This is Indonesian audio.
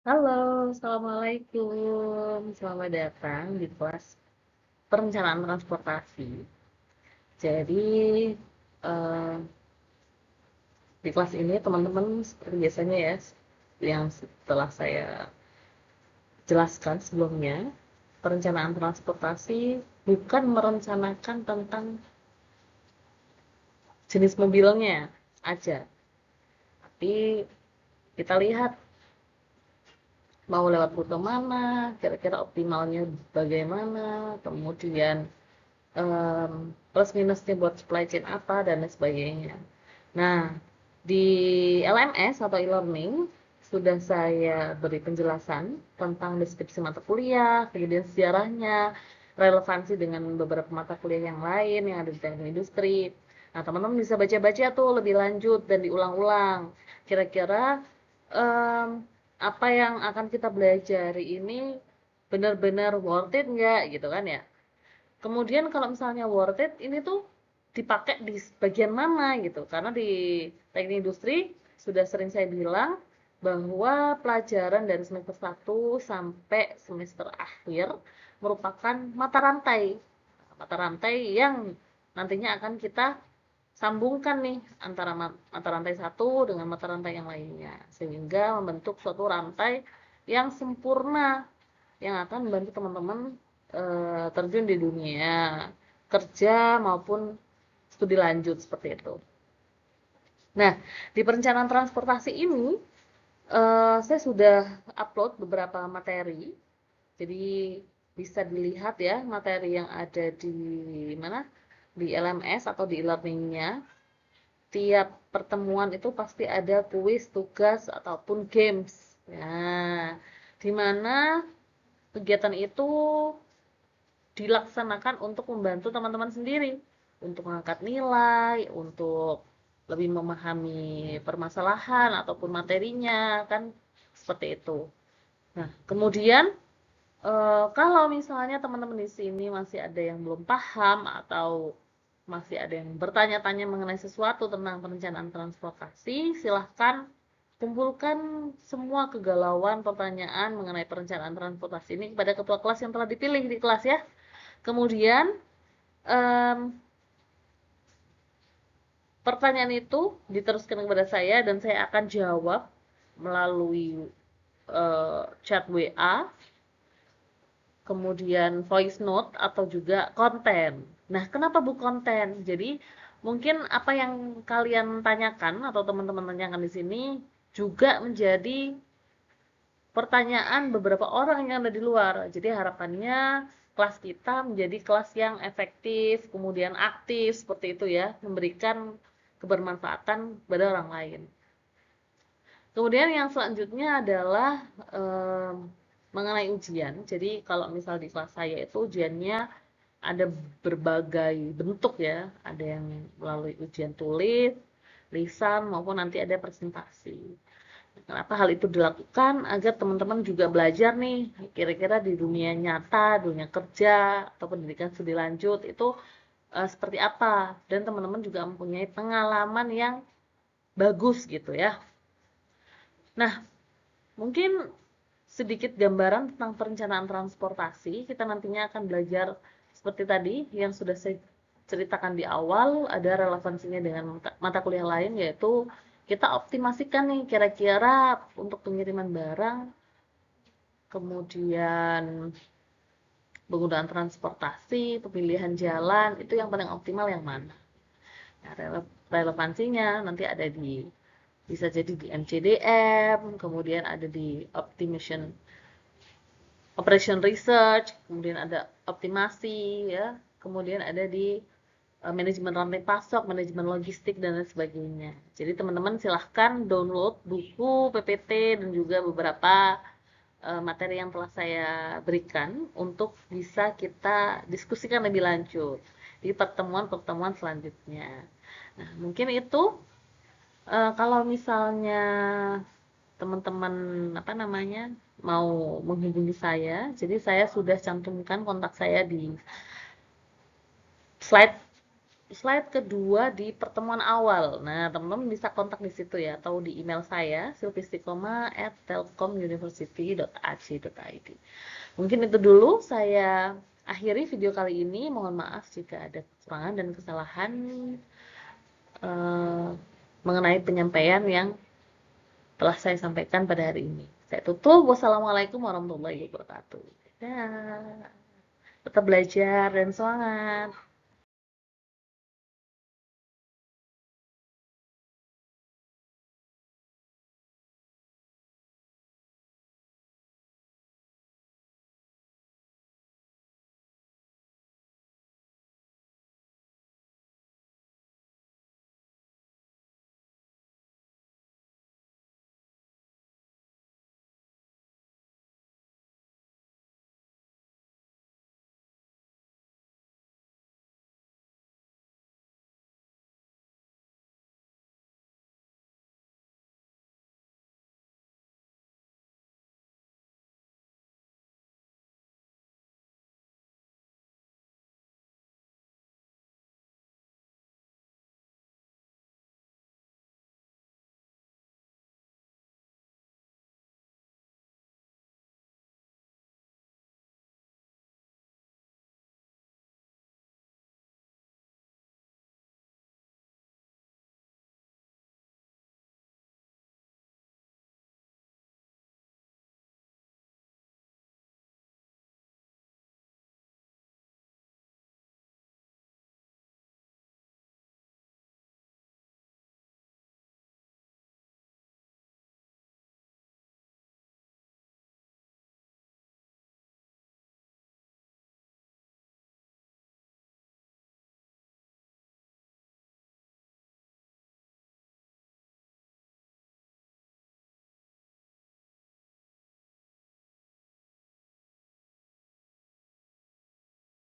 Halo, Assalamualaikum. Selamat datang di kelas perencanaan transportasi. Jadi, eh, di kelas ini teman-teman seperti biasanya ya, yang setelah saya jelaskan sebelumnya, perencanaan transportasi bukan merencanakan tentang jenis mobilnya aja, tapi kita lihat mau lewat rute mana, kira-kira optimalnya bagaimana, kemudian plus minusnya buat supply chain apa dan lain sebagainya. Nah, di LMS atau e-learning sudah saya beri penjelasan tentang deskripsi mata kuliah, kemudian sejarahnya, relevansi dengan beberapa mata kuliah yang lain yang ada di teknik industri. Nah, teman-teman bisa baca-baca tuh lebih lanjut dan diulang-ulang. Kira-kira um, apa yang akan kita pelajari ini benar-benar worth it nggak gitu kan ya? Kemudian kalau misalnya worth it, ini tuh dipakai di bagian mana gitu. Karena di teknik industri sudah sering saya bilang bahwa pelajaran dari semester 1 sampai semester akhir merupakan mata rantai. Mata rantai yang nantinya akan kita sambungkan nih antara mata rantai satu dengan mata rantai yang lainnya. Sehingga membentuk suatu rantai yang sempurna yang akan membantu teman-teman terjun di dunia kerja maupun studi lanjut seperti itu. Nah, di perencanaan transportasi ini saya sudah upload beberapa materi. Jadi bisa dilihat ya materi yang ada di mana? Di LMS atau di e-learning-nya. Tiap pertemuan itu pasti ada kuis, tugas ataupun games. Nah, di mana kegiatan itu dilaksanakan untuk membantu teman-teman sendiri untuk mengangkat nilai, untuk lebih memahami permasalahan ataupun materinya kan seperti itu. Nah, kemudian kalau misalnya teman-teman di sini masih ada yang belum paham atau masih ada yang bertanya-tanya mengenai sesuatu tentang perencanaan transportasi, silahkan kumpulkan semua kegalauan pertanyaan mengenai perencanaan transportasi ini kepada ketua kelas yang telah dipilih di kelas ya. Kemudian pertanyaan itu diteruskan kepada saya dan saya akan jawab melalui chat WA, kemudian voice note atau juga konten. Nah, kenapa bu konten? Jadi mungkin apa yang kalian tanyakan atau teman-teman tanyakan di sini juga menjadi pertanyaan beberapa orang yang ada di luar. Jadi harapannya kelas kita menjadi kelas yang efektif, kemudian aktif seperti itu ya, memberikan kebermanfaatan pada orang lain. Kemudian yang selanjutnya adalah mengenai ujian. Jadi kalau misal di kelas saya itu ujiannya ada berbagai bentuk ya, ada yang melalui ujian tulis, lisan maupun nanti ada presentasi. Kenapa hal itu dilakukan? Agar teman-teman juga belajar nih, kira-kira di dunia nyata, dunia kerja, atau pendidikan studi lanjut itu seperti apa. Dan teman-teman juga mempunyai pengalaman yang bagus gitu ya. Nah, mungkin sedikit gambaran tentang perencanaan transportasi. Kita nantinya akan belajar seperti tadi yang sudah saya ceritakan di awal, ada relevansinya dengan mata kuliah lain, yaitu kita optimasikan nih kira-kira untuk pengiriman barang, kemudian penggunaan transportasi, pemilihan jalan, itu yang paling optimal yang mana. Nah, relevansinya nanti ada di bisa jadi di MCDM, kemudian ada di optimization operation research, kemudian ada optimasi ya, kemudian ada di manajemen rantai pasok, manajemen logistik dan lain sebagainya. Jadi teman-teman silahkan download buku PPT dan juga beberapa materi yang telah saya berikan untuk bisa kita diskusikan lebih lanjut di pertemuan-pertemuan selanjutnya. Nah, mungkin itu kalau misalnya teman-teman apa namanya mau menghubungi saya, jadi saya sudah cantumkan kontak saya di slide slide kedua di pertemuan awal. Nah, teman-teman bisa kontak di situ ya, atau di email saya silvistikoma@telkomuniversity.ac.id. Mungkin itu dulu saya akhiri video kali ini. Mohon maaf jika ada kekurangan dan kesalahan mengenai penyampaian yang telah saya sampaikan pada hari ini. Saya tutup. Wassalamualaikum warahmatullahi wabarakatuh. Dadah. Tetap belajar dan semangat.